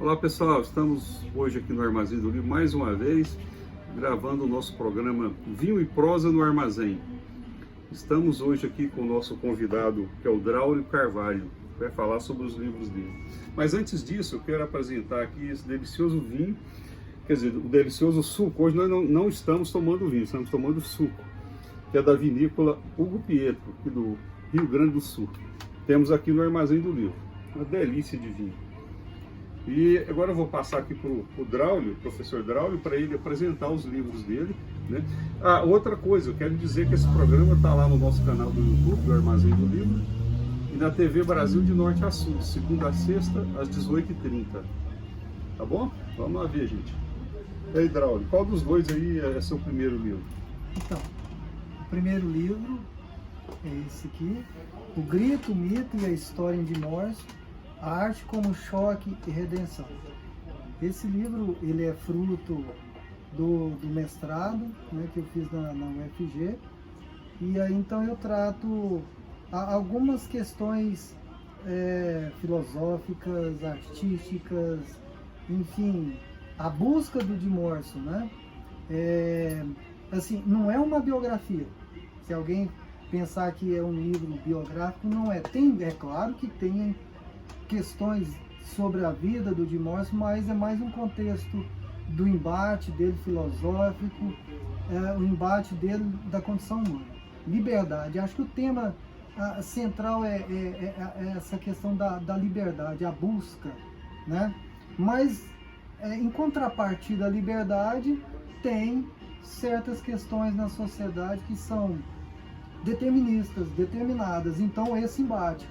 Olá pessoal, estamos hoje aqui no Armazém do Livro mais uma vez, gravando o nosso programa Vinho e Prosa no Armazém. Estamos hoje aqui com o nosso convidado, que é o Draulio Carvalho, que vai falar sobre os livros dele. Mas antes disso, eu quero apresentar aqui esse delicioso vinho, quer dizer, o delicioso suco. Hoje nós não estamos tomando vinho, estamos tomando suco, que é da vinícola Hugo Pietro, aqui do Rio Grande do Sul. Temos aqui no Armazém do Livro, uma delícia de vinho. E agora eu vou passar aqui para o Draulio, professor Draulio, para ele apresentar os livros dele, né? Outra coisa, eu quero dizer que esse programa está lá no nosso canal do YouTube, do Armazém do Livro, e na TV Brasil de Norte a Sul, de segunda a sexta, às 18h30. Tá bom? Vamos lá ver, gente. E aí, Draulio, qual dos dois aí é seu primeiro livro? Então, o primeiro livro é esse aqui, O Grito, o Mito e a História de Morso, a Arte como Choque e Redenção. Esse livro ele é fruto do mestrado, né, que eu fiz na UFG, e aí então eu trato algumas questões filosóficas, artísticas, enfim, a busca do Dimorso, né? Assim, não é uma biografia. Se alguém pensar que é um livro biográfico, não é. É claro que tem questões sobre a vida do Dimorso, mas é mais um contexto do embate dele filosófico, o embate dele da condição humana. Liberdade. Acho que o tema central é essa questão da liberdade, a busca, né? Mas, em contrapartida à liberdade, tem certas questões na sociedade que são deterministas, determinadas. Então, esse embate,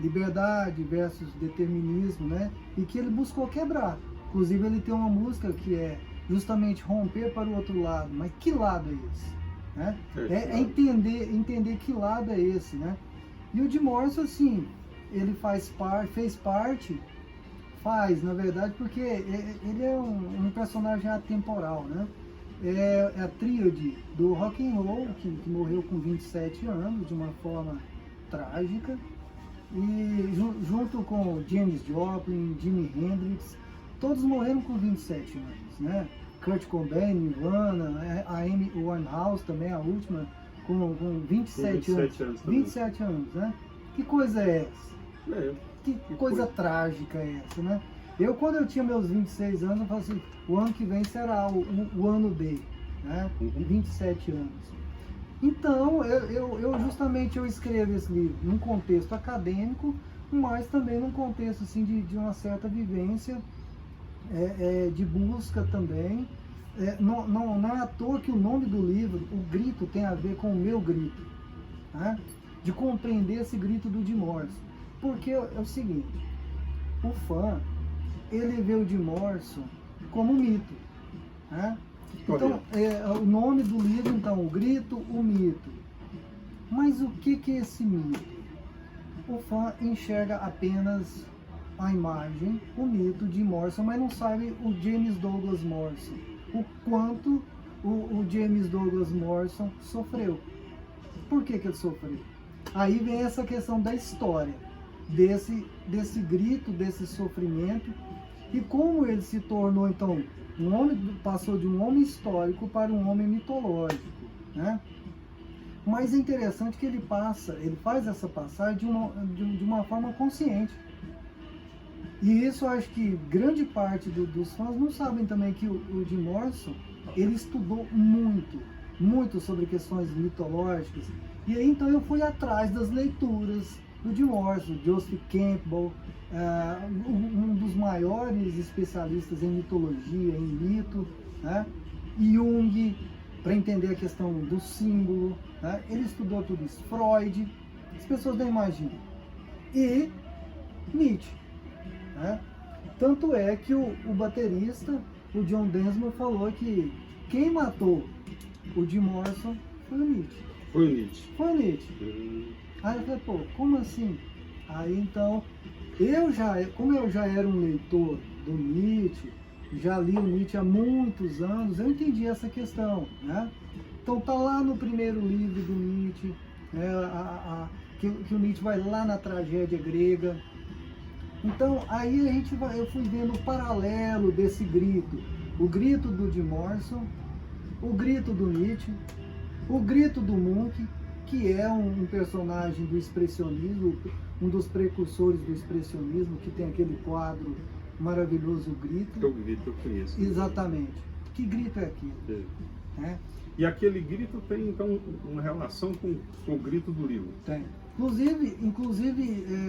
liberdade versus determinismo, né? E que ele buscou quebrar. Inclusive, ele tem uma música que é justamente romper para o outro lado. Mas que lado é esse? Né? É entender que lado é esse, né? E o Dimorso, assim, ele faz, na verdade, porque ele é um personagem atemporal, né? É a tríade do rock and roll, que morreu com 27 anos, de uma forma trágica, e junto com Janis Joplin, Jimi Hendrix, todos morreram com 27 anos, né? Kurt Cobain, Nirvana, a Amy Winehouse também, a última, com 27 anos. 27 anos, né? Que coisa é essa? Que coisa trágica é essa, né? Quando eu tinha meus 26 anos, eu falei assim, o ano que vem será o ano dele, né? 27 anos. Então, eu escrevo esse livro num contexto acadêmico, mas também num contexto assim, de uma certa vivência, de busca também. Não é à toa que o nome do livro, O Grito, tem a ver com o meu grito, né? De compreender esse grito do Dimorso. Porque é o seguinte, o fã, ele vê o Dimorso como um mito, né? Então, o nome do livro, então, O Grito, o Mito. Mas o que é esse mito? O fã enxerga apenas a imagem, o mito de Morrison, mas não sabe o James Douglas Morrison, o quanto o James Douglas Morrison sofreu. Por que ele sofreu? Aí vem essa questão da história, desse grito, desse sofrimento, e como ele se tornou, então, um homem, passou de um homem histórico para um homem mitológico, né? Mas é interessante que ele faz essa passagem de uma forma consciente. E isso eu acho que grande parte dos fãs não sabem também que o Dimorso, ele estudou muito sobre questões mitológicas. E aí então eu fui atrás das leituras do Dimorso, Joseph Campbell, um dos maiores especialistas em mitologia, em mito, né? Jung, para entender a questão do símbolo, né? Ele estudou tudo isso, Freud, as pessoas não imaginam, e Nietzsche, né? Tanto é que o baterista, o John Densmore, falou que quem matou o Dimorso foi o Nietzsche. Foi o Nietzsche. Aí eu falei, pô, como assim? Aí então, como eu já era um leitor do Nietzsche, já li o Nietzsche há muitos anos, eu entendi essa questão, né? Então tá lá no primeiro livro do Nietzsche, que o Nietzsche vai lá na tragédia grega, Então, aí eu fui vendo o paralelo desse grito. O grito do Jim Morrison, o grito do Nietzsche, o grito do Munch, que é um personagem do expressionismo, um dos precursores do expressionismo, que tem aquele quadro maravilhoso, O Grito. O grito eu conheço. Exatamente. Que grito é aquilo? É. Né? E aquele grito tem, então, uma relação com o grito do livro. Tem. Inclusive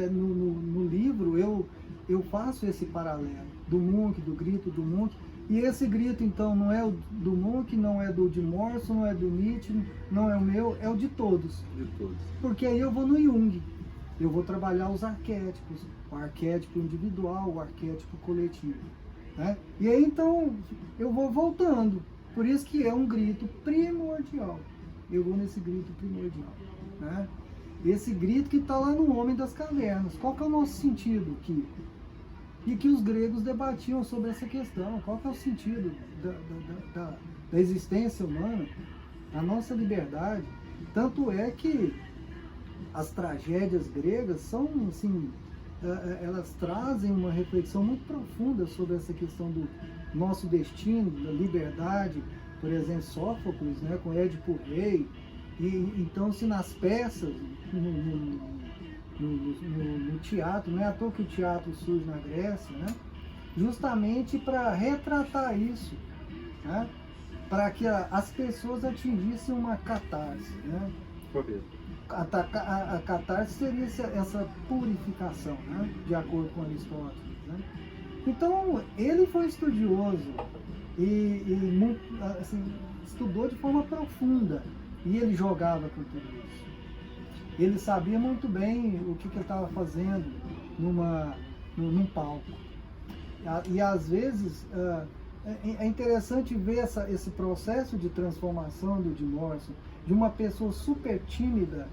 no livro eu faço esse paralelo do Munch, do grito do Munch. E esse grito, então, não é o do Munch, não é do Jim Morrison, não é do Nietzsche, não é o meu, é o de todos. De todos. Porque aí eu vou no Jung, eu vou trabalhar os arquétipos, o arquétipo individual, o arquétipo coletivo. Né? E aí, então, eu vou voltando. Por isso que é um grito primordial. Eu vou nesse grito primordial. Né? Esse grito que está lá no Homem das Cavernas. Qual que é o nosso sentido aqui? E que os gregos debatiam sobre essa questão. Qual que é o sentido da existência humana, a nossa liberdade? Tanto é que as tragédias gregas são, assim, elas trazem uma reflexão muito profunda sobre essa questão do nosso destino, da liberdade. Por exemplo, Sófocles, né, com Édipo Rei. E então, se nas peças, no teatro, não é à toa que o teatro surge na Grécia, né? Justamente para retratar isso, né? Para que as pessoas atingissem uma catarse. Né? A catarse seria essa purificação, né? De acordo com Aristóteles. Né? Então, ele foi estudioso e muito, assim, estudou de forma profunda e ele jogava com tudo isso. Ele sabia muito bem o que ele estava fazendo num palco. E às vezes é interessante ver esse processo de transformação do Jim Morrison, de uma pessoa super tímida,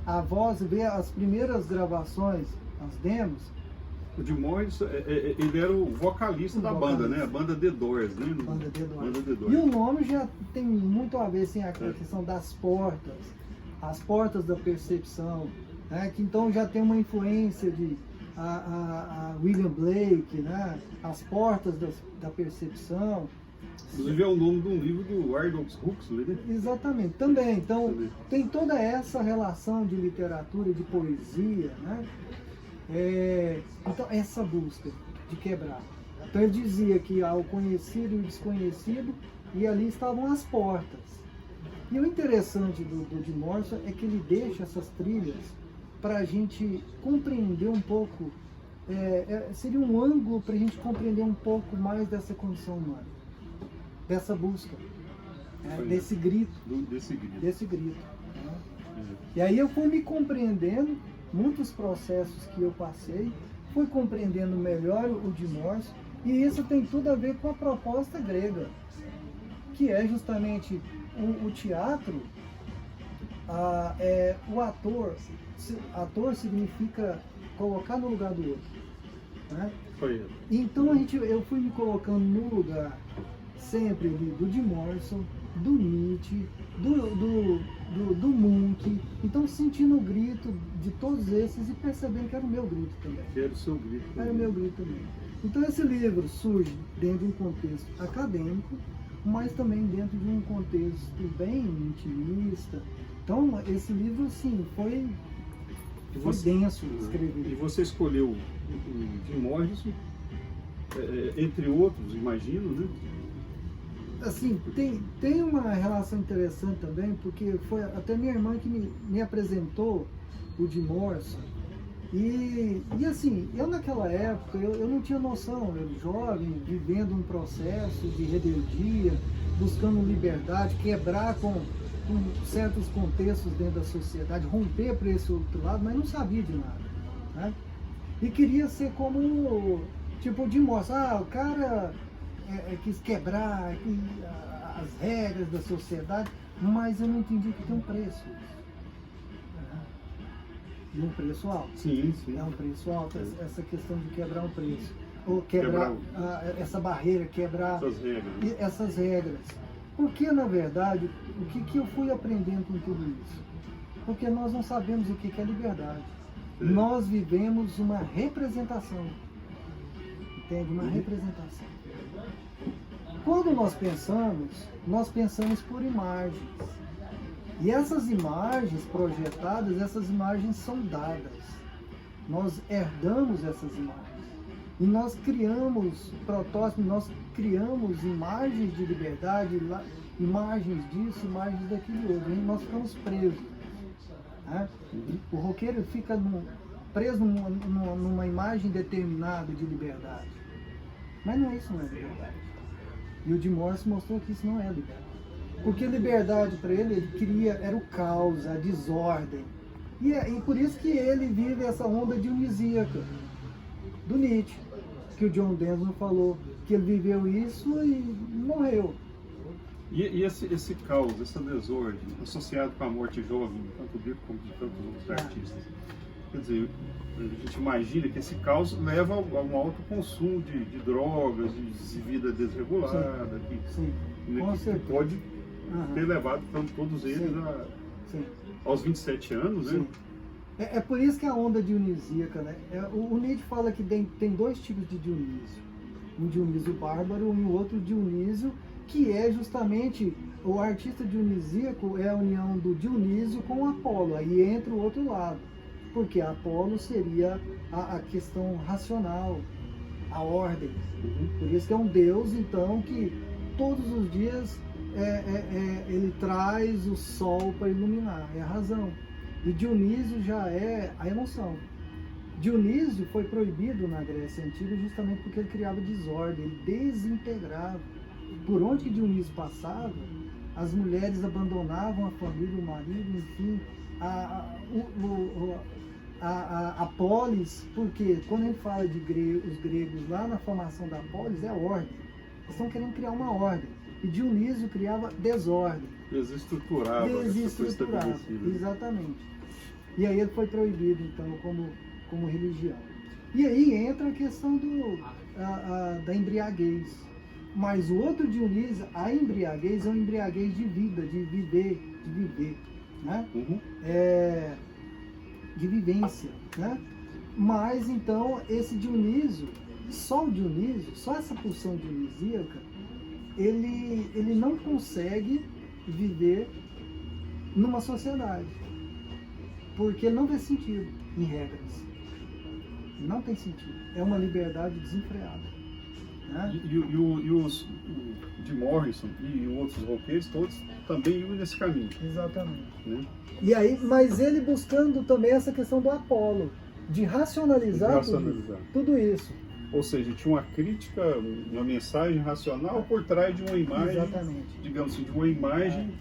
a voz, ver as primeiras gravações, as demos. O Jim Morrison, ele era o vocalista da banda, né? A banda The Doors, né? Banda The Doors. Banda The Doors. E o nome já tem muito a ver, assim, a questão das portas, as portas da percepção, né? Que então já tem uma influência de a William Blake, né? As portas da percepção. Inclusive é o nome de um livro do Aldous Huxley, né? Exatamente, também. Então tem toda essa relação de literatura, de poesia, né? Então essa busca de quebrar. Então ele dizia que há o conhecido e o desconhecido, e ali estavam as portas. E o interessante do Jim Morrison é que ele deixa essas trilhas para a gente compreender um pouco, seria um ângulo para a gente compreender um pouco mais dessa condição humana, dessa busca, desse grito. Desse grito. Né? E aí eu fui me compreendendo, muitos processos que eu passei, fui compreendendo melhor o Jim Morrison, e isso tem tudo a ver com a proposta grega, que é justamente o teatro. O ator significa colocar no lugar do outro, né? Então eu fui me colocando no lugar sempre do Jim Morrison, do Nietzsche, do Munch, então sentindo o grito de todos esses e percebendo que era o meu grito também. Era o seu grito também. Era o meu grito também. Então esse livro surge dentro de um contexto acadêmico, mas também dentro de um contexto bem intimista. Então esse livro, sim, foi denso de escrever. E você escolheu o Jim Morrison, entre outros, imagino, né? Assim, tem uma relação interessante também, porque foi até minha irmã que me apresentou o Jim Morrison. E assim, eu naquela época, eu não tinha noção, eu jovem, vivendo um processo de rebeldia, buscando liberdade, quebrar com certos contextos dentro da sociedade, romper para esse outro lado, mas não sabia de nada, né? E queria ser como, tipo, de mostrar, o cara quis quebrar as regras da sociedade, mas eu não entendi que tem um preço. E um preço alto. Sim. É um preço alto, essa questão de quebrar um preço. Ou quebrar essa barreira, quebrar essas regras. Porque, na verdade, o que eu fui aprendendo com tudo isso? Porque nós não sabemos o que é liberdade. Nós vivemos uma representação. Entende? Uma representação. Quando nós pensamos por imagens. E essas imagens projetadas, essas imagens são dadas. Nós herdamos essas imagens. E nós criamos protótipos, nós criamos imagens de liberdade, imagens disso, imagens daquilo outro. E nós ficamos presos. Né? O roqueiro fica preso numa imagem determinada de liberdade. Mas não, isso não é liberdade. E o Jim Morrison mostrou que isso não é liberdade. Porque liberdade para ele queria, era o caos, a desordem. E por isso que ele vive essa onda dionisíaca do Nietzsche, que o John Denson falou, que ele viveu isso e morreu. E esse caos, essa desordem, associado com a morte jovem, tanto dele como de tantos outros artistas, quer dizer, a gente imagina que esse caos leva a um alto consumo de drogas, de vida desregulada, que pode ter levado todos eles aos 27 anos, né? É por isso que a onda dionisíaca, né? O Nietzsche fala que tem dois tipos de Dionísio. Um Dionísio bárbaro e um outro Dionísio, que é justamente o artista dionisíaco, é a união do Dionísio com o Apolo. Aí entra o outro lado. Porque Apolo seria a questão racional, a ordem. Por isso que é um deus, então, que todos os dias ele traz o sol para iluminar, é a razão. E Dionísio já é a emoção. Dionísio foi proibido na Grécia Antiga justamente porque ele criava desordem, ele desintegrava. Por onde que Dionísio passava, as mulheres abandonavam a família, o marido, enfim, a polis, porque quando a gente fala de os gregos lá na formação da polis, é ordem. Eles estão querendo criar uma ordem. E Dionísio criava desordem. Desestruturava. Desestruturava, exatamente. E aí ele foi proibido, então, como religião. E aí entra a questão da embriaguez. Mas o outro Dionísio, a embriaguez é uma embriaguez de vida, de viver, né? De vivência, né? Mas então esse Dionísio, só essa pulsão dionisíaca, ele não consegue viver numa sociedade, porque ele não vê sentido em regras. Não tem sentido. É uma liberdade desenfreada. Né? E o Jim Morrison e outros roqueiros todos também iam nesse caminho. Exatamente. Né? E aí, mas ele buscando também essa questão do Apolo, de racionalizar. Tudo isso. Ou seja, tinha uma crítica, uma mensagem racional por trás de uma imagem, digamos assim, de uma imagem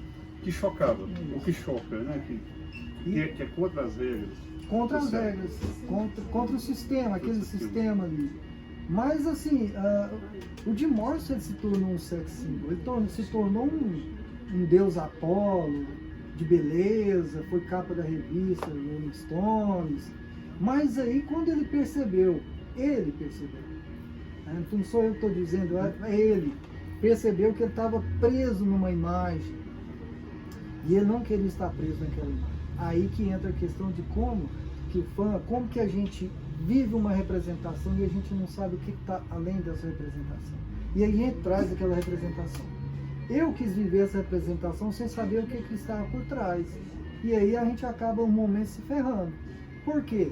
que chocava, ou que choca, né? Que é contra as regras. Contra as regras, contra o sistema, aquele sistema ali. Mas assim, o Jim Morrison se tornou um sex symbol, ele se tornou um deus Apolo, de beleza, foi capa da revista Rolling Stones. Mas aí quando ele percebeu, não sou eu que estou dizendo, ele percebeu que ele estava preso numa imagem e ele não queria estar preso naquela imagem. Aí que entra a questão de como que a gente vive uma representação e a gente não sabe o que está além dessa representação. E aí a gente traz aquela representação. Eu quis viver essa representação sem saber o que estava por trás. E aí a gente acaba um momento se ferrando. Por quê?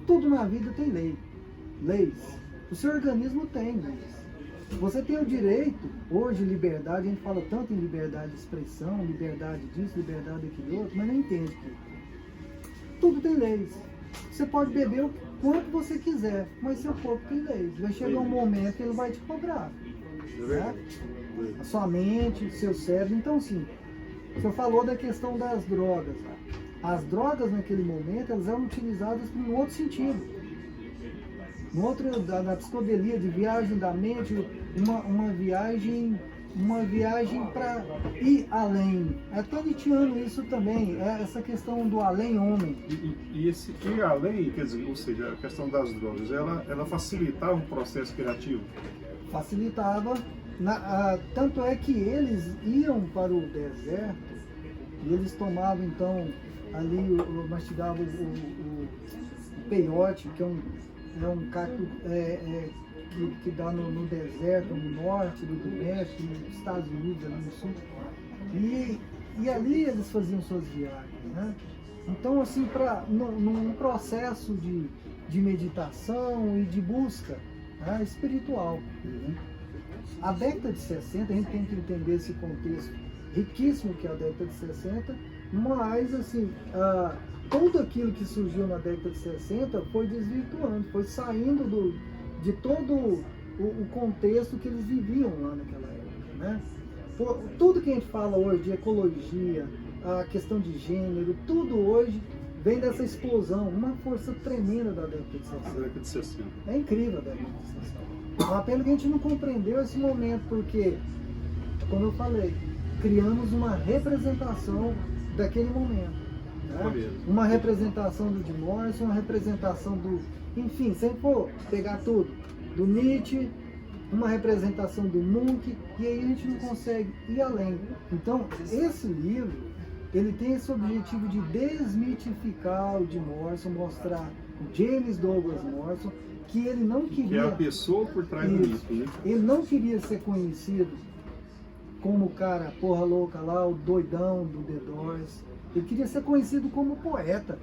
Tudo na vida tem leis. O seu organismo tem leis. Você tem o direito, hoje liberdade, a gente fala tanto em liberdade de expressão, liberdade disso, liberdade daquilo outro, mas não entende que tudo tem leis. Você pode beber o quanto você quiser, mas seu corpo tem leis. Vai chegar um momento que ele vai te cobrar. A sua mente, seu cérebro. Então, sim, o senhor falou da questão das drogas. As drogas, naquele momento, elas eram utilizadas em outro sentido. Da psicodelia, de viagem da mente, uma viagem para ir além. É tão nietzschiano isso também, essa questão do além-homem. E esse ir além, quer dizer, ou seja, a questão das drogas, ela facilitava o processo criativo? Facilitava, tanto é que eles iam para o deserto e eles tomavam então, ali mastigavam peiote, que é um cacto que dá no deserto, no norte do México, nos Estados Unidos, ali no sul. E ali eles faziam suas viagens, né? Então, assim, num processo de meditação e de busca, né, espiritual. A década de 60, a gente tem que entender esse contexto riquíssimo que é a década de 60, mas, assim, tudo aquilo que surgiu na década de 60 foi desvirtuando, foi saindo de todo o contexto que eles viviam lá naquela época, né? Tudo que a gente fala hoje de ecologia, a questão de gênero, tudo hoje vem dessa explosão, uma força tremenda da década de 60. Década de 60. É incrível a década de 60. É uma pena que a gente não compreendeu esse momento, porque, como eu falei, criamos uma representação daquele momento. Né? Uma representação do Jim Morrison, uma representação do... Enfim, se a gente for pegar tudo, do Nietzsche, uma representação do Munch, e aí a gente não consegue ir além. Então, esse livro, ele tem esse objetivo de desmitificar o Jim Morrison, mostrar o James Douglas Morrison, que ele não queria... Que é a pessoa por trás do mito, né? Ele não queria ser conhecido como o cara porra louca lá, o doidão do The Doors. Ele queria ser conhecido como poeta.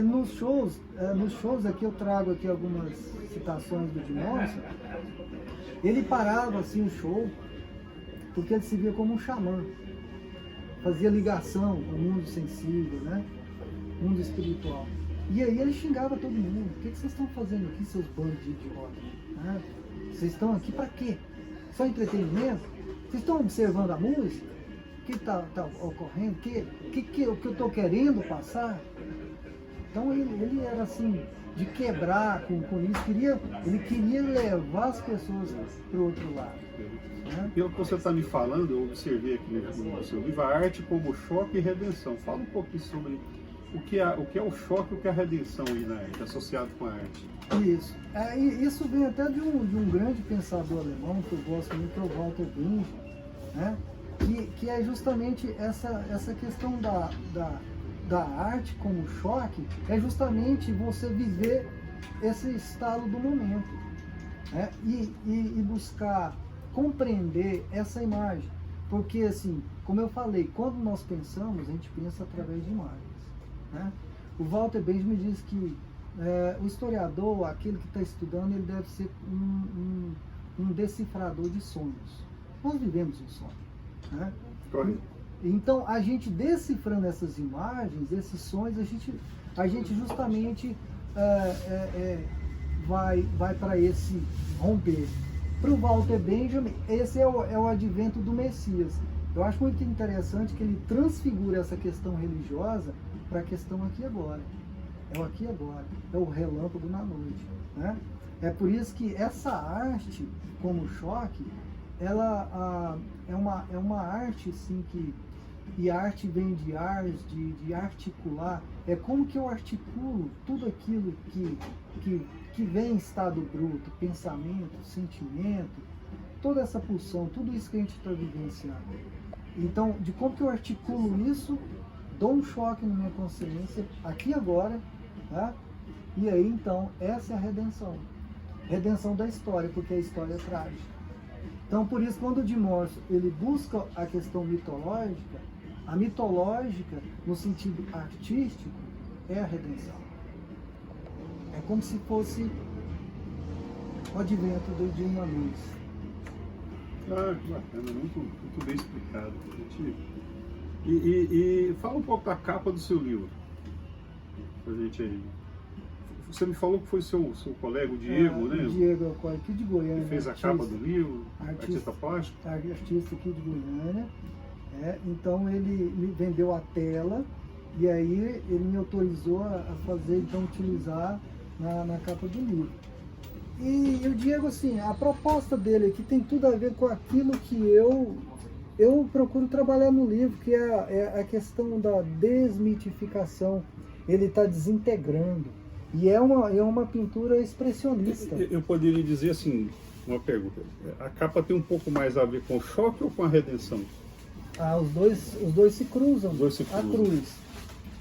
Nos shows aqui eu trago aqui algumas citações do Jim Morrison. Ele parava assim o show porque ele se via como um xamã. Fazia ligação com o mundo sensível, né? Mundo espiritual. E aí ele xingava todo mundo. O que vocês estão fazendo aqui, seus bandos de idiotas? Né? Vocês estão aqui para quê? Só entretenimento? Vocês estão observando a música? O que está ocorrendo? O que eu estou querendo passar? Então ele era assim, de quebrar com isso, ele queria levar as pessoas para o outro lado. Né? Pelo que você está me falando, eu observei aqui no seu livro, a arte como choque e redenção. Fala um pouquinho sobre o que é o choque e o que é a redenção aí na arte, associado com a arte. Isso. Isso vem até de um grande pensador alemão, que eu gosto muito, que é o Walter Benjamin, né? Que é justamente essa questão da arte como choque, é justamente você viver esse estado do momento, né? E buscar compreender essa imagem. Porque, assim, como eu falei, quando nós pensamos, a gente pensa através de imagens. Né? O Walter Benjamin diz que o historiador, aquele que está estudando, ele deve ser um decifrador de sonhos. Nós vivemos um sonho. Né? Então, a gente decifrando essas imagens, esses sonhos, a gente justamente vai para esse romper. Para o Walter Benjamin, esse é o advento do Messias. Eu acho muito interessante que ele transfigura essa questão religiosa para a questão aqui e agora. É o aqui e agora, é o relâmpago na noite. Né? É por isso que essa arte, como choque, ela é uma arte assim e arte vem de ars, de articular. É como que eu articulo tudo aquilo que vem em estado bruto, pensamento, sentimento, toda essa pulsão, tudo isso que a gente está vivenciando. Então, de como que eu articulo isso, dou um choque na minha consciência, aqui e agora, tá? E aí, então, essa é a redenção. Redenção da história, porque a história é trágica. Então, por isso, quando o Jim Morrison, ele busca a questão mitológica, a mitológica, no sentido artístico, é a redenção. É como se fosse o advento de uma luz. Ah, que bacana, muito bem explicado. E fala um pouco da capa do seu livro, pra gente aí. Você me falou que foi seu colega, o Diego, né? O Diego, aqui de Goiânia. Que fez a capa do livro, artista plástico. Artista aqui de Goiânia. Então ele me vendeu a tela e aí ele me autorizou a fazer, então utilizar na capa do livro. E o Diego, assim, a proposta dele aqui tem tudo a ver com aquilo que eu procuro trabalhar no livro, que é a questão da desmitificação. Ele está desintegrando. E é uma pintura expressionista. Eu poderia dizer assim, uma pergunta. A capa tem um pouco mais a ver com o choque ou com a redenção? Os dois se cruzam. Os dois se cruzam.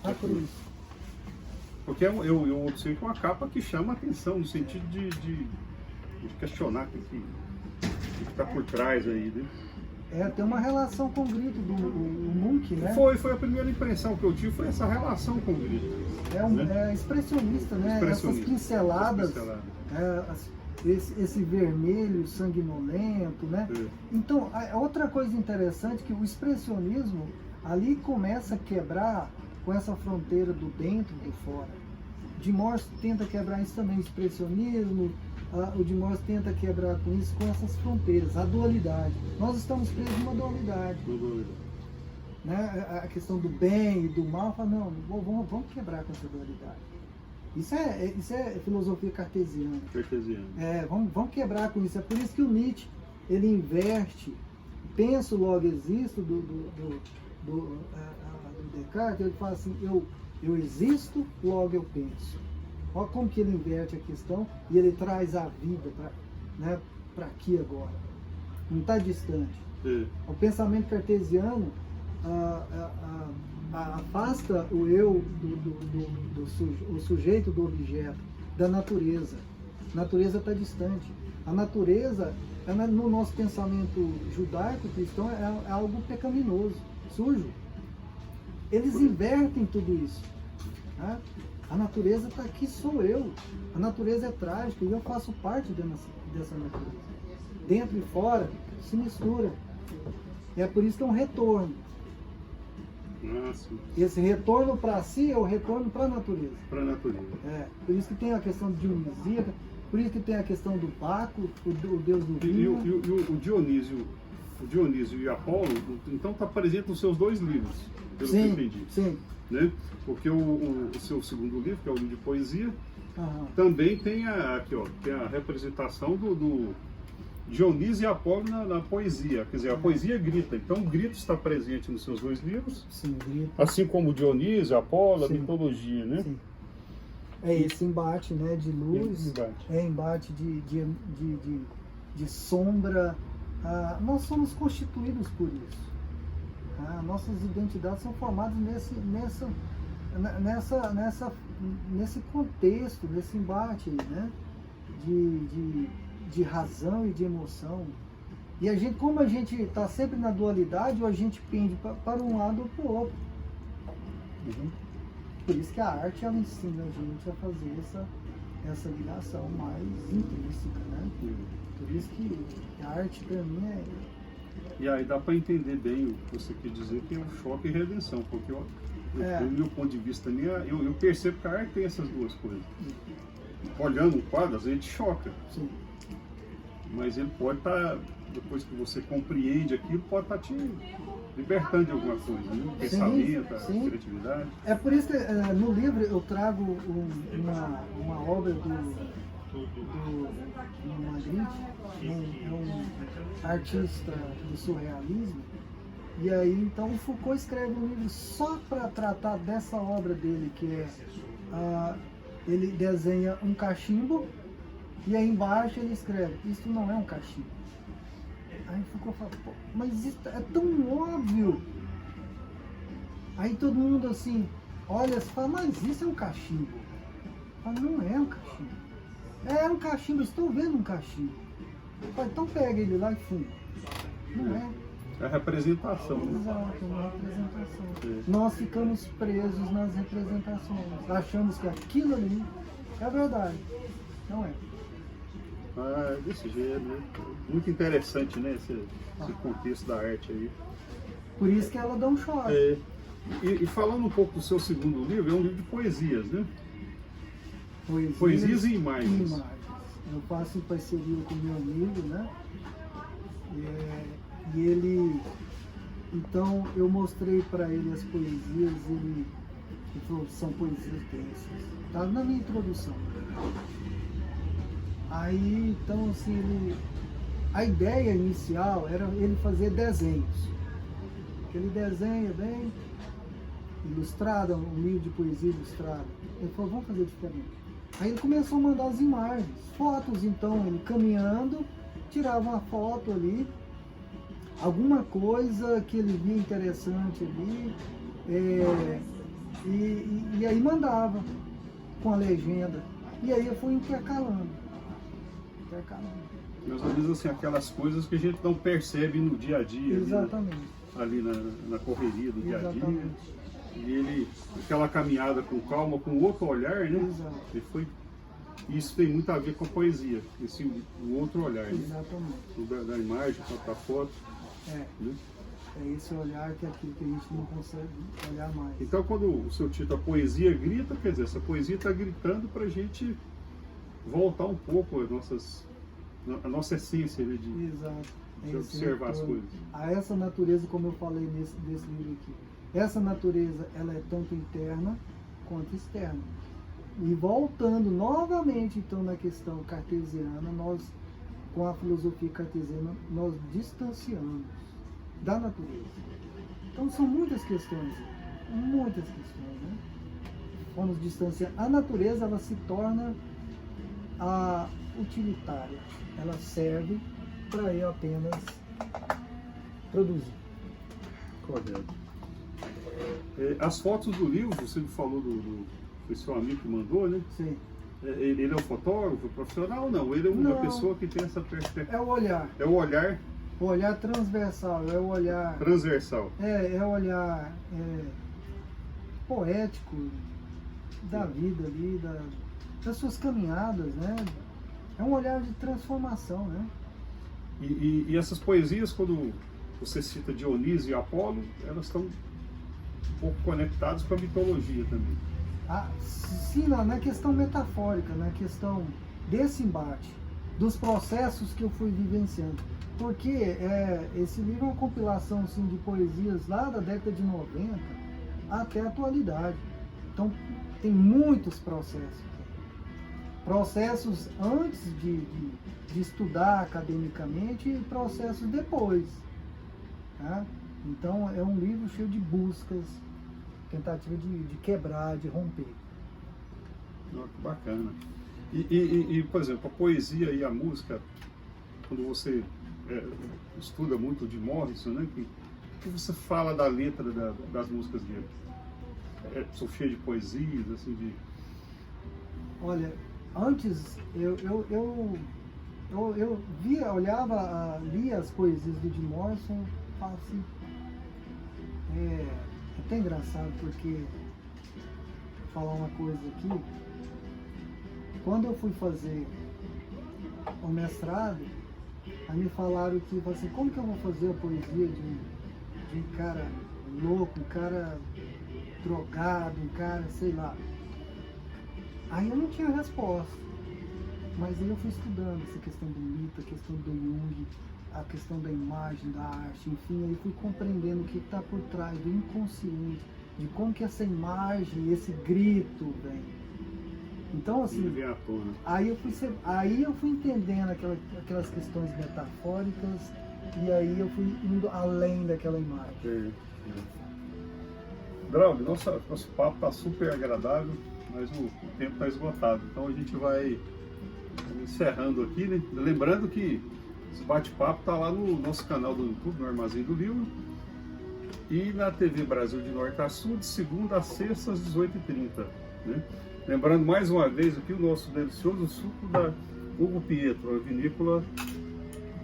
A cruz. Porque eu observo que é uma capa que chama a atenção, no sentido de questionar o que está por trás aí, né? Tem uma relação com o grito do Munch, né? Foi a primeira impressão que eu tive, foi essa relação com o grito. É expressionista, né? Essas pinceladas, esse vermelho sanguinolento, né? Então, outra coisa interessante é que o expressionismo ali começa a quebrar com essa fronteira do dentro e do fora. De Morse tenta quebrar isso também, o expressionismo, o de Morse tenta quebrar com isso, com essas fronteiras, a dualidade. Nós estamos presos numa dualidade. Né? A questão do bem e do mal, fala, não, vamos quebrar com essa dualidade. Isso é filosofia cartesiana. Vamos quebrar com isso. É por isso que o Nietzsche, ele inverte, penso, logo existo, do Descartes, ele fala assim, eu existo, logo eu penso. Olha como que ele inverte a questão e ele traz a vida para aqui agora. Não está distante. O pensamento cartesiano afasta o eu, o sujeito do objeto, da natureza. A natureza está distante. A natureza, no nosso pensamento judaico-cristão, é algo pecaminoso, sujo. Eles invertem tudo isso. Tá? A natureza está aqui, sou eu. A natureza é trágica e eu faço parte dessa natureza. Dentro e fora se mistura. É por isso que é um retorno. Nossa. Esse retorno para si é o retorno para a natureza. Por isso que tem a questão de Dionísia, por isso que tem a questão do Baco, o deus do vinho. E o Dionísio e Apolo, então está presente nos seus dois livros, pelo que eu entendi. Sim. Né? Porque o seu segundo livro, que é o livro de poesia, também tem tem a representação do Dionísio e Apolo na poesia. Quer dizer, a poesia grita. Então o grito está presente nos seus dois livros. Sim, grito. Assim como Dionísio, Apolo, a mitologia, né? Sim. Esse embate, né, de luz, embate de sombra. Nós somos constituídos por isso. Nossas identidades são formadas nesse contexto, nesse embate, né? De razão e de emoção. E como a gente está sempre na dualidade, ou a gente pende para um lado ou para o outro. Por isso que a arte, ela ensina a gente a fazer essa ligação mais intrínseca, né? Por isso que a arte, para mim, E aí dá para entender bem o que você quer dizer, que é um choque e redenção, porque do meu ponto de vista, eu percebo que a arte tem essas duas coisas. Olhando um quadro, às vezes choca. Sim. Mas ele pode estar, depois que você compreende aquilo, pode estar te libertando de alguma coisa, né? O pensamento, a criatividade. É por isso que no livro eu trago uma obra do Magritte, um artista do surrealismo. E aí, então, o Foucault escreve um livro só para tratar dessa obra dele, que ele desenha um cachimbo e aí embaixo ele escreve, isso não é um cachimbo. Aí Foucault fala, pô, mas isso é tão óbvio. Aí todo mundo assim, olha e fala, mas isso é um cachimbo. Fala, não é um cachimbo. É um cachimbo, estou vendo um cachimbo. Fala, então pega ele lá e fuma. Não é. É a representação. Exato, é uma representação. Nós ficamos presos nas representações. Achamos que aquilo ali é a verdade. Não é. Desse jeito, né? Muito interessante, né? Esse contexto da arte aí. Por isso que ela dá um choque. E falando um pouco do seu segundo livro, é um livro de poesias, né? Poesias e imagens. Eu faço em parceria com meu amigo, né? E ele... Então, eu mostrei para ele as poesias, ele falou, são poesias densas. Tá na minha introdução. Aí, então, assim, a ideia inicial era ele fazer desenhos. Ele desenha bem, ilustrado, um livro de poesia ilustrada. Ele falou, vamos fazer diferente. Aí ele começou a mandar as imagens, fotos, então, ele caminhando, tirava uma foto ali, alguma coisa que ele via interessante ali, e aí mandava. com a legenda. E aí eu fui intercalando. Meus amigos, assim, aquelas coisas que a gente não percebe no dia a dia. Exatamente. Ali na correria do dia a dia. Exatamente. E ele, aquela caminhada com calma, com outro olhar, né? Exato. Isso tem muito a ver com a poesia, o outro olhar, né? Exatamente. Da imagem, da foto. É. Né? É esse olhar que é aquilo que a gente não consegue olhar mais. Então, quando o seu título, a poesia grita, quer dizer, essa poesia está gritando para a gente voltar um pouco a nossa essência, né, de observar as coisas. A essa natureza, como eu falei nesse livro aqui, essa natureza ela é tanto interna quanto externa. E voltando novamente então na questão cartesiana, nós, com a filosofia cartesiana, nós distanciamos da natureza. Então são muitas questões, né? Vamos distanciar. A natureza ela se torna a utilitária, ela serve para eu apenas produzir. Correto. As fotos do livro, você me falou foi seu amigo que mandou, né? Sim. Ele é um fotógrafo profissional ou não? Ele é uma pessoa que tem essa perspectiva. É o olhar. É o olhar. O olhar transversal, é o olhar... Transversal. É o olhar poético da vida ali, das suas caminhadas, né? É um olhar de transformação, né? E essas poesias, quando você cita Dionísio e Apolo, elas estão um pouco conectadas com a mitologia também. Sim, na questão metafórica, na questão desse embate, dos processos que eu fui vivenciando. Porque esse livro é uma compilação assim, de poesias lá da década de 90 até a atualidade. Então, tem muitos processos. Processos antes de estudar academicamente e processos depois. Tá? Então, é um livro cheio de buscas, tentativa de quebrar, de romper. Que bacana. E, por exemplo, a poesia e a música, quando você estuda muito de Morrison, né? Que você fala da letra das músicas dele? São cheias de poesias, assim, de... Olha, antes eu lia as poesias do Jim Morrison, falo assim, é até engraçado porque, vou falar uma coisa aqui, quando eu fui fazer o mestrado, aí me falaram que, assim, como que eu vou fazer a poesia de um cara louco, um cara drogado, um cara, sei lá. Aí eu não tinha resposta, mas aí eu fui estudando essa questão do mito, a questão do Jung, a questão da imagem, da arte, enfim, aí fui compreendendo o que está por trás do inconsciente, de como que essa imagem, esse grito vem. Então, assim, aí eu fui entendendo aquelas questões metafóricas e aí eu fui indo além daquela imagem. Draulio, nosso papo está super agradável, mas o tempo está esgotado. Então a gente vai encerrando aqui, né? Lembrando que esse bate-papo está lá no nosso canal do YouTube, no Armazém do Livro, e na TV Brasil de Norte a Sul, de segunda a sexta, às 18h30. Né? Lembrando mais uma vez aqui o nosso delicioso suco da Hugo Pietro, a vinícola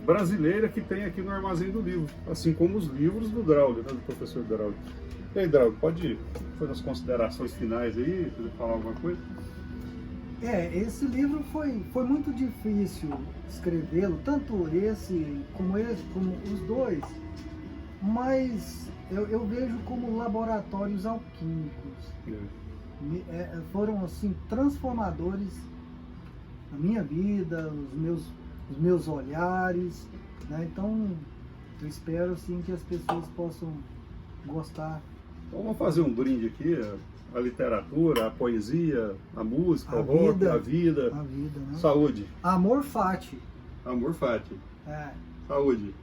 brasileira que tem aqui no Armazém do Livro, assim como os livros do Draulio, né, do professor Draulio. E aí, Draulio, pode fazer as considerações finais aí, falar alguma coisa? Esse livro foi muito difícil escrevê-lo, tanto esse, como os dois, mas eu vejo como laboratórios alquímicos. Foram assim transformadores na minha vida, os meus olhares, né? Então eu espero assim que as pessoas possam gostar. Então vamos fazer um brinde aqui, a literatura, a poesia, a música, o rock, a vida, né? Saúde. Amor fati. Amor fati. É. Saúde.